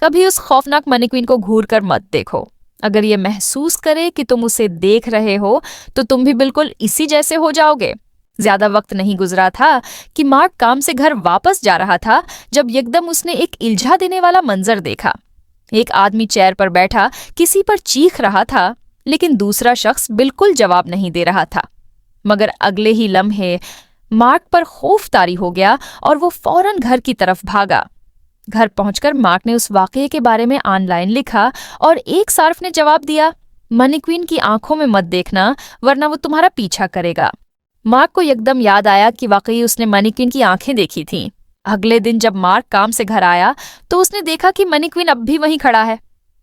कभी उस खौफनाक मैनीक्वीन को घूर कर मत देखो। अगर ये महसूस करे कि तुम उसे देख रहे हो तो तुम भी बिल्कुल इसी जैसे हो जाओगे। ज्यादा वक्त नहीं गुजरा था कि मार्क काम से घर वापस जा रहा था जब एकदम उसने एक इल्झा देने वाला मंजर देखा। एक आदमी चेयर पर बैठा किसी पर चीख रहा था, लेकिन दूसरा शख्स बिल्कुल जवाब नहीं दे रहा था। मगर अगले ही लम्हे मार्क पर खौफ तारी हो गया और वो फौरन घर की तरफ भागा। घर पहुंचकर मार्क ने उस वाकये के बारे में ऑनलाइन लिखा और एक सार्फ ने जवाब दिया, मैनीक्वीन की आंखों में मत देखना वरना वो तुम्हारा पीछा करेगा। मार्क को एकदम याद आया कि वाकई उसने मैनीक्वीन की आंखें देखी थीं। अगले दिन जब मार्क काम से घर आया तो उसने देखा कि मैनीक्वीन अब भी वहीं खड़ा है,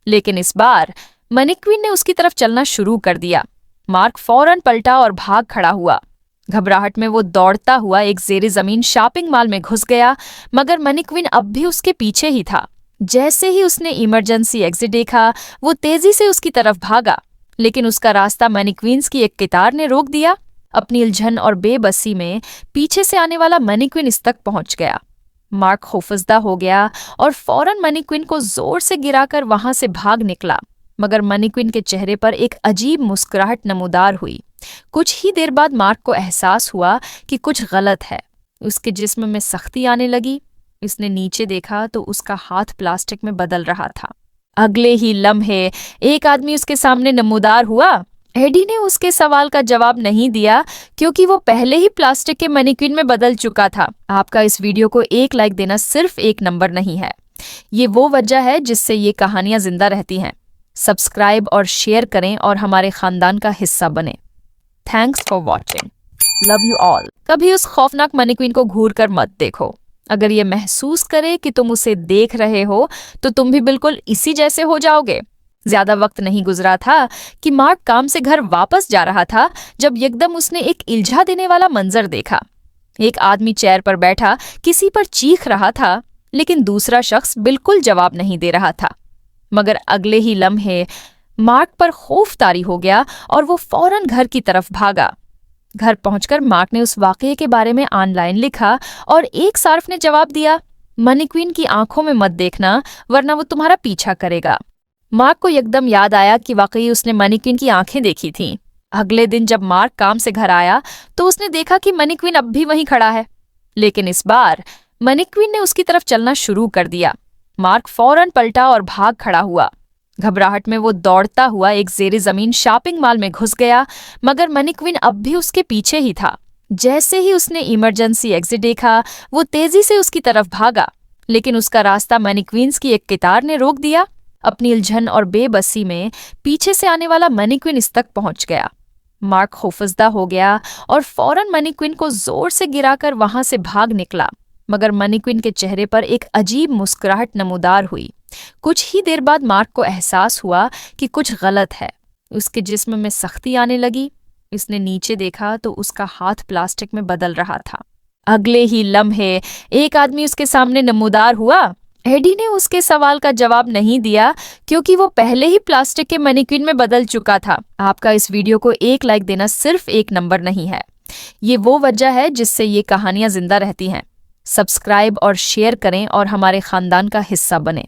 लेकिन इस बार मैनीक्वीन ने उसकी तरफ चलना शुरू कर दिया। मार्क फौरन पलटा और भाग खड़ा हुआ। घबराहट में वो दौड़ता हुआ एक जेरे जमीन शॉपिंग मॉल में घुस गया, मगर मैनीक्वीन अब भी उसके पीछे ही था। जैसे ही उसने इमरजेंसी एग्जिट देखा, वो तेजी से उसकी तरफ भागा, लेकिन उसका रास्ता मैनीक्वीन्स की एक कतार ने रोक दिया। अपनी उलझन और बेबसी में पीछे से आने वाला मैनीक्वीन इस तक पहुंच गया। मार्क खौफजदा हो गया और फौरन मैनीक्वीन को जोर से गिराकर वहां से भाग निकला, मगर मैनीक्वीन के चेहरे पर एक अजीब मुस्कुराहट नमूदार हुई। कुछ ही देर बाद मार्क को एहसास हुआ कि कुछ गलत है। उसके जिस्म में सख्ती आने लगी। उसने नीचे देखा तो उसका हाथ प्लास्टिक में बदल रहा था। अगले ही लम्हे एक आदमी उसके सामने नमूदार हुआ। एडी ने उसके सवाल का जवाब नहीं दिया क्योंकि वो पहले ही प्लास्टिक के मैनीक्वीन में बदल चुका था। आपका इस वीडियो को एक लाइक देना सिर्फ एक नंबर नहीं है। ये वो वजह है जिससे ये कहानियां जिंदा रहती हैं। सब्सक्राइब और शेयर करें और हमारे खानदान का हिस्सा बने। Thanks for watching. Love you all. कभी उस खौफनाक मैनीक्वीन को घूर कर मत देखो। अगर ये महसूस करे कि तुम उसे देख रहे हो तो तुम भी बिल्कुल इसी जैसे हो जाओगे। ज्यादा वक्त नहीं गुजरा था कि मार्क काम से घर वापस जा रहा था जब एकदम उसने एक इल्झा देने वाला मंजर देखा। एक आदमी चेयर पर बैठा किसी पर चीख रहा था, लेकिन दूसरा शख्स बिल्कुल जवाब नहीं दे रहा था। मगर अगले ही लम्हे मार्क पर खौफ तारी हो गया और वो फौरन घर की तरफ भागा। घर पहुंचकर मार्क ने उस वाकये के बारे में ऑनलाइन लिखा और एक सार्फ ने जवाब दिया, मैनीक्वीन की आंखों में मत देखना वरना वो तुम्हारा पीछा करेगा। मार्क को एकदम याद आया कि वाकई उसने मैनीक्वीन की आंखें देखी थीं। अगले दिन जब मार्क काम से घर आया तो उसने देखा कि मैनीक्वीन अब भी वहीं खड़ा है, लेकिन इस बार मैनीक्वीन ने उसकी तरफ चलना शुरू कर दिया। मार्क फौरन पलटा और भाग खड़ा हुआ। घबराहट में वो दौड़ता हुआ एक जेरे जमीन शॉपिंग मॉल में घुस गया, मगर मैनीक्वीन अब भी उसके पीछे ही था। जैसे ही उसने इमरजेंसी एग्जिट देखा, वो तेजी से उसकी तरफ भागा, लेकिन उसका रास्ता मैनीक्वीन्स की एक कतार ने रोक दिया। अपनी उलझन और बेबसी में पीछे से आने वाला मैनीक्वीन इस तक पहुंच गया। मार्क खौफजदा हो गया और फौरन मैनीक्वीन को जोर से गिराकर वहां से भाग निकला, मगर मैनीक्वीन के चेहरे पर एक अजीब मुस्कुराहट नमूदार हुई। कुछ ही देर बाद मार्क को एहसास हुआ कि कुछ गलत है। उसके जिस्म में सख्ती आने लगी। उसने नीचे देखा तो उसका हाथ प्लास्टिक में बदल रहा था। अगले ही लम्हे एक आदमी उसके सामने नमूदार हुआ। एडी ने उसके सवाल का जवाब नहीं दिया क्योंकि वो पहले ही प्लास्टिक के मैनीक्वीन में बदल चुका था। आपका इस वीडियो को एक लाइक देना सिर्फ एक नंबर नहीं है। ये वो वजह है जिससे ये कहानियां जिंदा रहती हैं। सब्सक्राइब और शेयर करें और हमारे खानदान का हिस्सा बने।